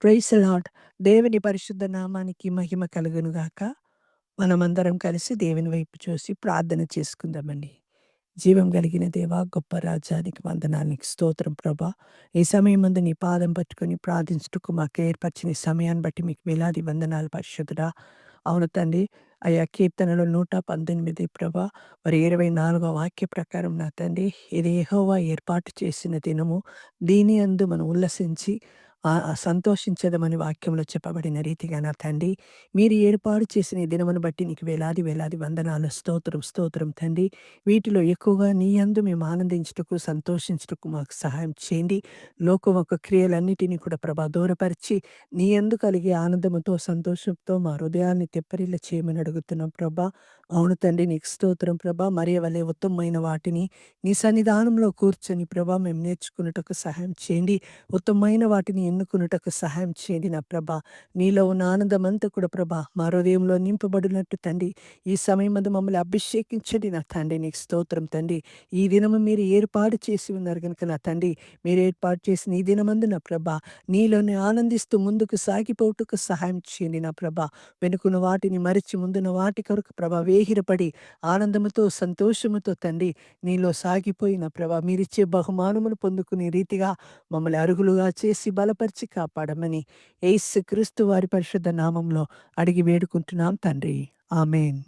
Praise the lord. దేవుని పరిశుద్ధ నామానికి మహిమ కలుగును గాక. మనమందరం కలిసి దేవుని వైపు చూసి ప్రార్థన చేసుకుందామండి. జీవం కలిగిన దేవా, గొప్ప రాజానికి వందనాలు. నీకు స్తోత్రం ప్రభా. ఈ సమయమందు నీ పాదం పట్టుకొని ప్రార్థించుటకు మాకు ఏర్పరిచిన ఈ సమయాన్ని బట్టి మీకు వేలాది వందనాలు పరిశుద్ధుడా. అవును తండ్రి. అయా కీర్తనలు 118 ప్రభా, మరి 24వ వాక్య ప్రకారం నా తండ్రి, ఇది యెహోవా ఏర్పాటు చేసిన దినము. దీని యందు మనం ఉల్లసించి సంతోషించెదమని వాక్యంలో చెప్పబడిన రీతిగా నా తండ్రి, మీరు ఏర్పాటు చేసిన ఈ దినమును బట్టి నీకు వేలాది వేలాది వందనాలు. స్తోత్రం, స్తోత్రం తండ్రి. వీటిలో ఎక్కువగా నీ యందు మేము ఆనందించుటకు, సంతోషించుటకు మాకు సహాయం చేయండి. లోకం యొక్క క్రియలన్నిటిని కూడా ప్రభా దూరపరిచి, నీ యందు కలిగే ఆనందముతో, సంతోషంతో మా హృదయాన్ని తెప్పరిల్ల చేయమని అడుగుతున్నాం ప్రభా. అవును తండ్రి, నీకు స్తోత్రం ప్రభా. మరియ వలె ఉత్తమమైన వాటిని నీ సన్నిధానంలో కూర్చొని ప్రభా మేము నేర్చుకున్నటకు సహాయం చేయండి. ఉత్తమమైన వాటిని ఎన్నుకొనుటకు సహాయం చేయండి నా ప్రభా. నీలో ఉన్న ఆనందమంతా కూడా ప్రభా మా హృదయంలో నింపబడినట్టు తండ్రి, ఈ సమయమందు మమ్మల్ని అభిషేకించండి నా తండ్రి. నీకు స్తోత్రం తండ్రి. ఈ దినము మీరు ఏర్పాటు చేసి ఉన్నారు గనుక నా తండ్రి, మీరు ఏర్పాటు చేసిన ఈ దినమందు నా ప్రభా, నీలోనే ఆనందిస్తూ ముందుకు సాగిపోవుటకు సహాయం చేయండి నా ప్రభా. వెనుకున్న వాటిని మరిచి ముందున్న వాటి కొరకు ప్రభా వేగిరపడి ఆనందముతో, సంతోషముతో తండ్రి నీలో సాగిపోయిన ప్రభా, మీరిచ్చే బహుమానమును పొందుకునే రీతిగా మమ్మల్ని అర్హులుగా చేసి బలపరిచి కాపాడమని యేసుక్రీస్తు వారి పరిశుద్ధ నామంలో అడిగి వేడుకుంటున్నాం తండ్రి. ఆమేన్.